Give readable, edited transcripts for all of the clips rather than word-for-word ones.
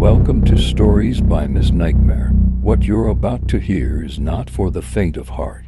Welcome to Stories by Miss Nightmare. What you're about to hear is not for the faint of heart.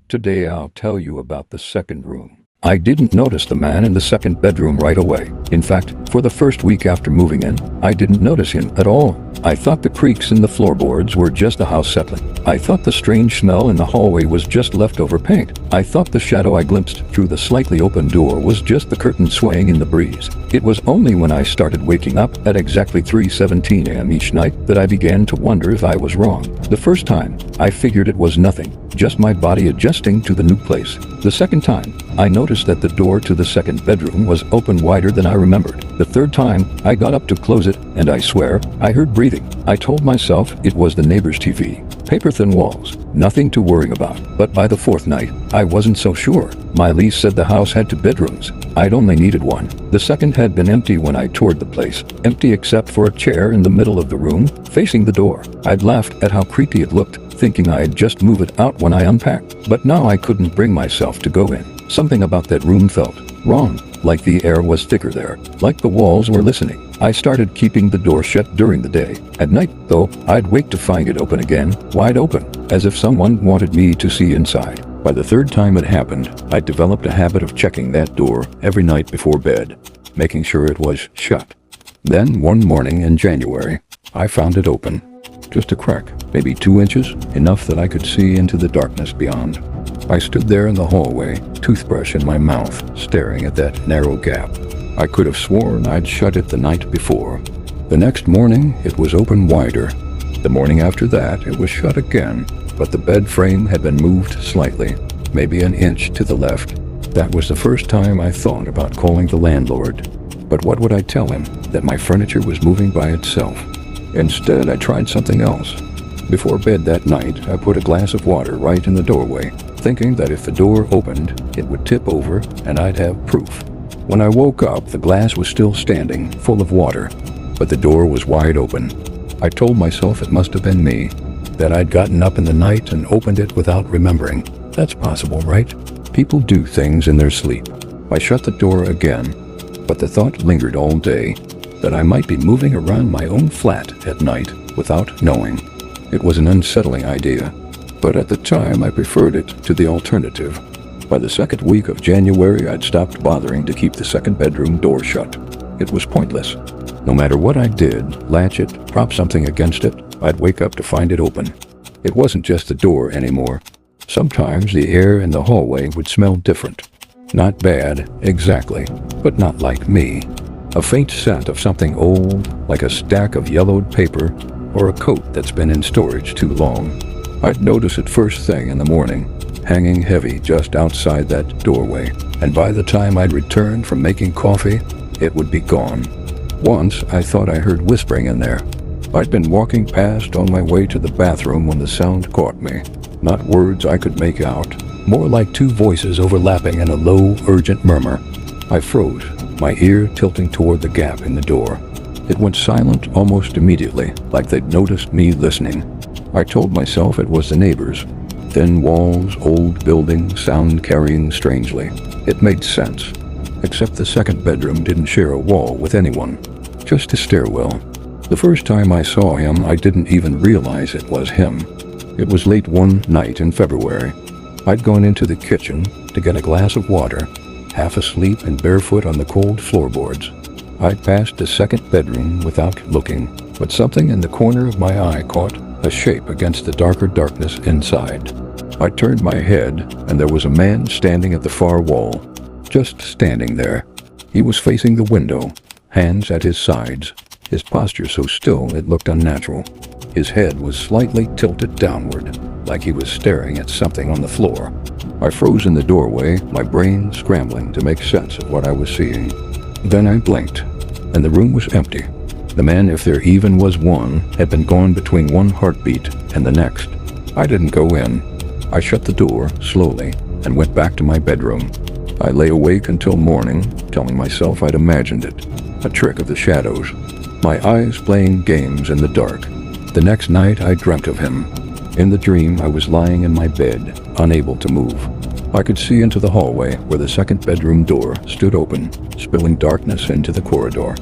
Today I'll tell you about the second room. I didn't notice the man in the second bedroom right away. In fact, for the first week after moving in, I didn't notice him at all. I thought the creaks in the floorboards were just the house settling. I thought the strange smell in the hallway was just leftover paint. I thought the shadow I glimpsed through the slightly open door was just the curtain swaying in the breeze. It was only when I started waking up at exactly 3:17 a.m. each night that I began to wonder if I was wrong. The first time, I figured it was nothing, just my body adjusting to the new place. The second time, I noticed that the door to the second bedroom was open wider than I remembered. The third time, I got up to close it, and I swear, I heard breathing. I told myself it was the neighbor's TV. Paper-thin walls, nothing to worry about. But by the fourth night, I wasn't so sure. My lease said the house had 2 bedrooms. I'd only needed 1. The second had been empty when I toured the place. Empty except for a chair in the middle of the room, facing the door. I'd laughed at how creepy it looked, thinking I'd just move it out when I unpacked. But now I couldn't bring myself to go in. Something about that room felt wrong, like the air was thicker there, like the walls were listening. I started keeping the door shut during the day. At night, though, I'd wake to find it open again, wide open, as if someone wanted me to see inside. By the third time it happened, I developed a habit of checking that door every night before bed, making sure it was shut. Then one morning in January, I found it open. Just a crack, maybe 2 inches, enough that I could see into the darkness beyond. I stood there in the hallway, toothbrush in my mouth, staring at that narrow gap. I could have sworn I'd shut it the night before. The next morning, it was open wider. The morning after that, it was shut again, but the bed frame had been moved slightly, maybe an inch to the left. That was the first time I thought about calling the landlord. But what would I tell him? That my furniture was moving by itself? Instead, I tried something else. Before bed that night, I put a glass of water right in the doorway, thinking that if the door opened, it would tip over and I'd have proof. When I woke up, the glass was still standing, full of water, but the door was wide open. I told myself it must have been me, that I'd gotten up in the night and opened it without remembering. That's possible, right? People do things in their sleep. I shut the door again, but the thought lingered all day that I might be moving around my own flat at night without knowing. It was an unsettling idea, but at the time I preferred it to the alternative. By the second week of January, I'd stopped bothering to keep the second bedroom door shut. It was pointless. No matter what I did, latch it, prop something against it, I'd wake up to find it open. It wasn't just the door anymore. Sometimes the air in the hallway would smell different. Not bad, exactly, but not like me. A faint scent of something old, like a stack of yellowed paper or a coat that's been in storage too long. I'd notice it first thing in the morning, hanging heavy just outside that doorway, and by the time I'd returned from making coffee, it would be gone. Once, I thought I heard whispering in there. I'd been walking past on my way to the bathroom when the sound caught me. Not words I could make out, more like 2 voices overlapping in a low, urgent murmur. I froze, my ear tilting toward the gap in the door. It went silent almost immediately, like they'd noticed me listening. I told myself it was the neighbors. Thin walls, old building, sound carrying strangely. It made sense. Except the second bedroom didn't share a wall with anyone. Just a stairwell. The first time I saw him, I didn't even realize it was him. It was late one night in February. I'd gone into the kitchen to get a glass of water, half asleep and barefoot on the cold floorboards. I'd passed the second bedroom without looking, but something in the corner of my eye caught a shape against the darker darkness inside. I turned my head, and there was a man standing at the far wall, just standing there. He was facing the window, hands at his sides, his posture so still it looked unnatural. His head was slightly tilted downward, like he was staring at something on the floor. I froze in the doorway, my brain scrambling to make sense of what I was seeing. Then I blinked, and the room was empty. The man, if there even was one, had been gone between one heartbeat and the next. I didn't go in. I shut the door, slowly, and went back to my bedroom. I lay awake until morning, telling myself I'd imagined it, a trick of the shadows. My eyes playing games in the dark. The next night I dreamt of him. In the dream I was lying in my bed, unable to move. I could see into the hallway where the second bedroom door stood open, spilling darkness into the corridor.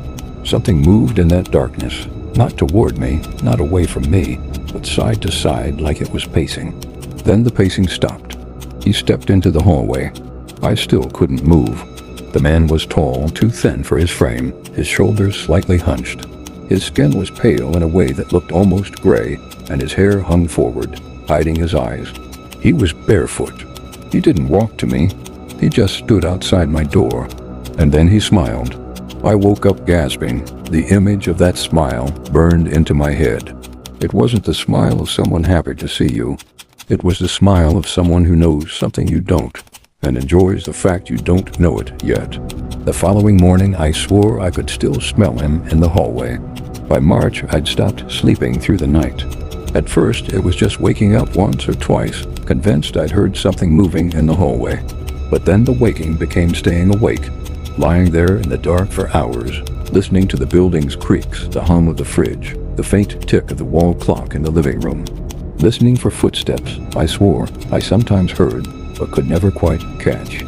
Something moved in that darkness, Not toward me, not away from me, but side to side like it was pacing. Then the pacing stopped. He stepped into the hallway. I still couldn't move. The man was tall, too thin for his frame, his shoulders slightly hunched. His skin was pale in a way that looked almost gray, and his hair hung forward, hiding his eyes. He was barefoot. He didn't walk to me. He just stood outside my door, and then he smiled. I woke up gasping. The image of that smile burned into my head. It wasn't the smile of someone happy to see you. It was the smile of someone who knows something you don't, and enjoys the fact you don't know it yet. The following morning, I swore I could still smell him in the hallway. By March, I'd stopped sleeping through the night. At first, it was just waking up once or twice, convinced I'd heard something moving in the hallway. But then the waking became staying awake, lying there in the dark for hours, listening to the building's creaks, the hum of the fridge, the faint tick of the wall clock in the living room. Listening for footsteps, I swore I sometimes heard, but could never quite catch.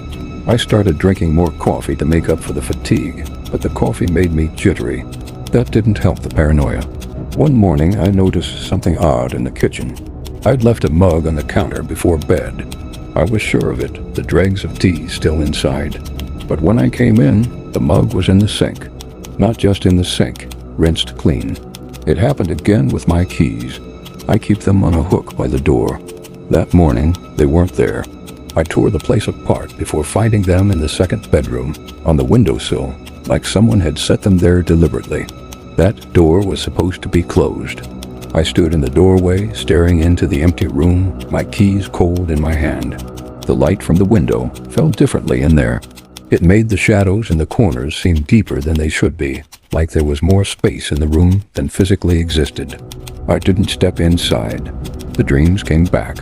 I started drinking more coffee to make up for the fatigue, but the coffee made me jittery. That didn't help the paranoia. One morning, I noticed something odd in the kitchen. I'd left a mug on the counter before bed. I was sure of it, the dregs of tea still inside. But when I came in, the mug was in the sink. Not just in the sink, rinsed clean. It happened again with my keys. I keep them on a hook by the door. That morning, they weren't there. I tore the place apart before finding them in the second bedroom, on the windowsill, like someone had set them there deliberately. That door was supposed to be closed. I stood in the doorway, staring into the empty room, my keys cold in my hand. The light from the window fell differently in there. It made the shadows in the corners seem deeper than they should be, like there was more space in the room than physically existed. I didn't step inside. The dreams came back.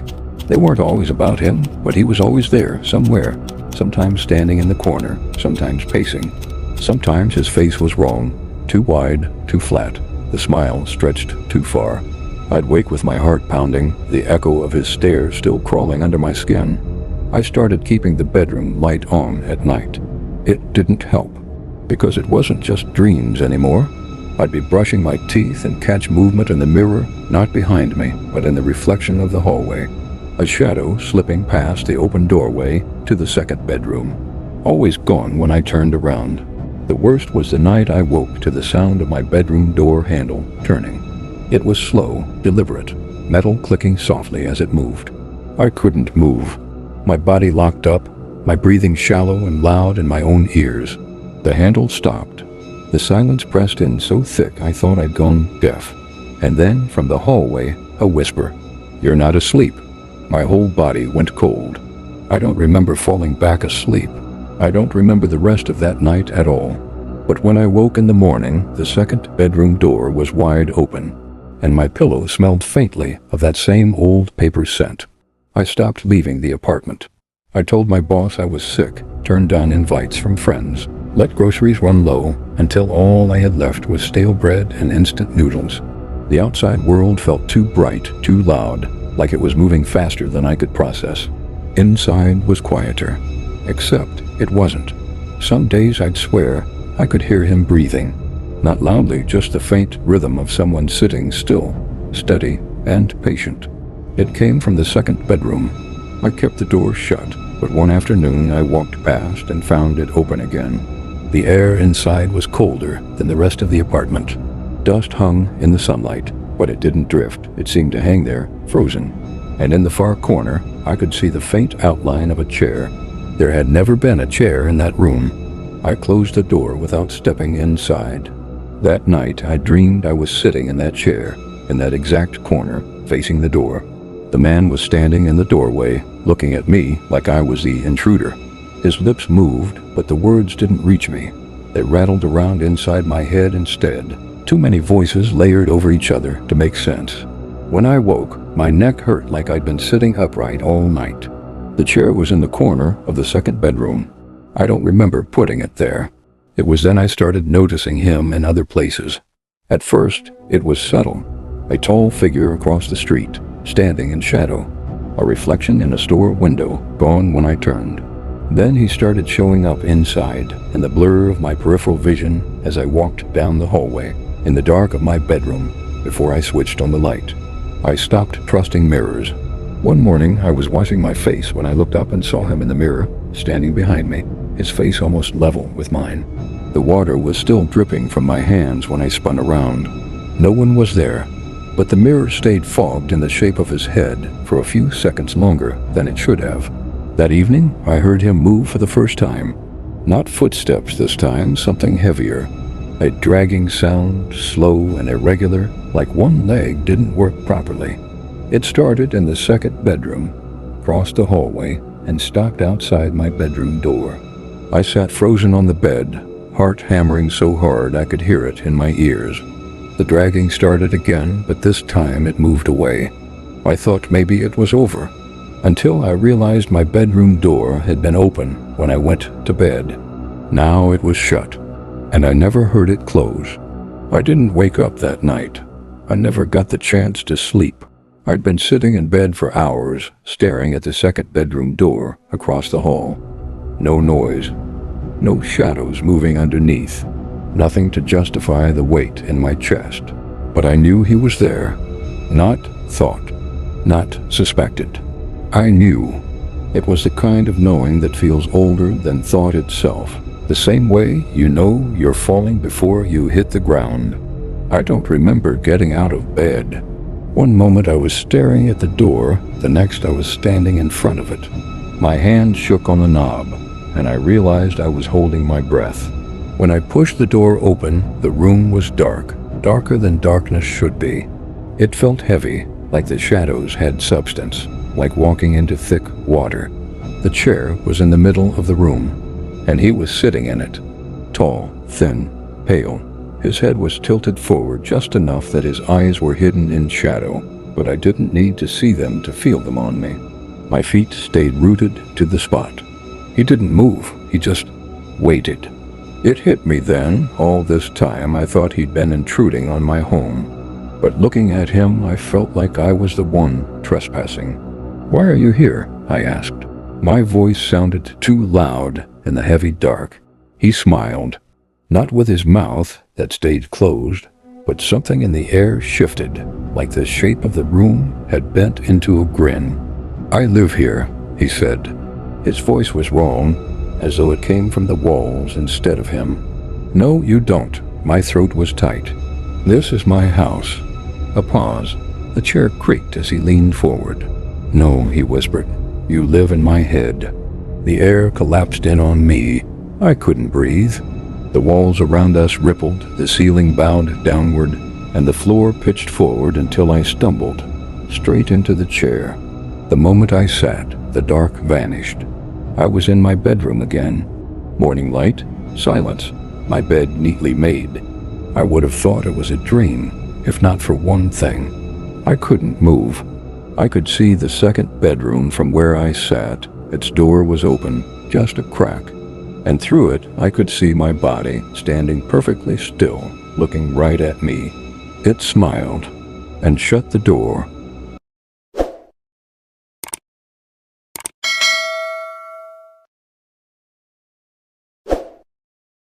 They weren't always about him, but he was always there, somewhere, sometimes standing in the corner, sometimes pacing. Sometimes his face was wrong, too wide, too flat. The smile stretched too far. I'd wake with my heart pounding, the echo of his stare still crawling under my skin. I started keeping the bedroom light on at night. It didn't help, because it wasn't just dreams anymore. I'd be brushing my teeth and catch movement in the mirror, not behind me, but in the reflection of the hallway. A shadow slipping past the open doorway to the second bedroom. Always gone when I turned around. The worst was the night I woke to the sound of my bedroom door handle turning. It was slow, deliberate, metal clicking softly as it moved. I couldn't move. My body locked up, my breathing shallow and loud in my own ears. The handle stopped. The silence pressed in so thick I thought I'd gone deaf. And then, from the hallway, a whisper. "You're not asleep." My whole body went cold. I don't remember falling back asleep. I don't remember the rest of that night at all. But when I woke in the morning, the second bedroom door was wide open, and my pillow smelled faintly of that same old paper scent. I stopped leaving the apartment. I told my boss I was sick, turned down invites from friends, let groceries run low until all I had left was stale bread and instant noodles. The outside world felt too bright, too loud, like it was moving faster than I could process. Inside was quieter. Except it wasn't. Some days I'd swear I could hear him breathing. Not loudly, just the faint rhythm of someone sitting still, steady and patient. It came from the second bedroom. I kept the door shut, but one afternoon I walked past and found it open again. The air inside was colder than the rest of the apartment. Dust hung in the sunlight, but it didn't drift. It seemed to hang there, frozen. And in the far corner, I could see the faint outline of a chair. There had never been a chair in that room. I closed the door without stepping inside. That night, I dreamed I was sitting in that chair, in that exact corner, facing the door. The man was standing in the doorway, looking at me like I was the intruder. His lips moved, but the words didn't reach me. They rattled around inside my head instead. Too many voices layered over each other to make sense. When I woke, my neck hurt like I'd been sitting upright all night. The chair was in the corner of the second bedroom. I don't remember putting it there. It was then I started noticing him in other places. At first, it was subtle. A tall figure across the street, standing in shadow. A reflection in a store window, gone when I turned. Then he started showing up inside, in the blur of my peripheral vision as I walked down the hallway, in the dark of my bedroom before I switched on the light. I stopped trusting mirrors. One morning, I was washing my face when I looked up and saw him in the mirror, standing behind me, his face almost level with mine. The water was still dripping from my hands when I spun around. No one was there, but the mirror stayed fogged in the shape of his head for a few seconds longer than it should have. That evening, I heard him move for the first time. Not footsteps this time, something heavier. A dragging sound, slow and irregular, like one leg didn't work properly. It started in the second bedroom, crossed the hallway, and stopped outside my bedroom door. I sat frozen on the bed, heart hammering so hard I could hear it in my ears. The dragging started again, but this time it moved away. I thought maybe it was over, until I realized my bedroom door had been open when I went to bed. Now it was shut, and I never heard it close. I didn't wake up that night. I never got the chance to sleep. I'd been sitting in bed for hours, staring at the second bedroom door across the hall. No noise, no shadows moving underneath, nothing to justify the weight in my chest. But I knew he was there, not thought, not suspected. I knew. It was the kind of knowing that feels older than thought itself. The same way you know you're falling before you hit the ground. I don't remember getting out of bed. One moment I was staring at the door, the next I was standing in front of it. My hand shook on the knob, and I realized I was holding my breath. When I pushed the door open, the room was dark, darker than darkness should be. It felt heavy, like the shadows had substance, like walking into thick water. The chair was in the middle of the room, and he was sitting in it. Tall, thin, pale. His head was tilted forward just enough that his eyes were hidden in shadow, but I didn't need to see them to feel them on me. My feet stayed rooted to the spot. He didn't move, he just waited. It hit me then, all this time I thought he'd been intruding on my home. But looking at him, I felt like I was the one trespassing. "Why are you here?" I asked. My voice sounded too loud in the heavy dark. He smiled, not with his mouth that stayed closed, but something in the air shifted, like the shape of the room had bent into a grin. "I live here," he said. His voice was wrong, as though it came from the walls instead of him. "No, you don't." My throat was tight. "This is my house." A pause. The chair creaked as he leaned forward. "No," he whispered. "You live in my head." The air collapsed in on me. I couldn't breathe. The walls around us rippled, the ceiling bowed downward, and the floor pitched forward until I stumbled straight into the chair. The moment I sat, the dark vanished. I was in my bedroom again. Morning light, silence, my bed neatly made. I would have thought it was a dream, if not for one thing. I couldn't move. I could see the second bedroom from where I sat. Its door was open, just a crack, and through it I could see my body standing perfectly still, looking right at me. It smiled and shut the door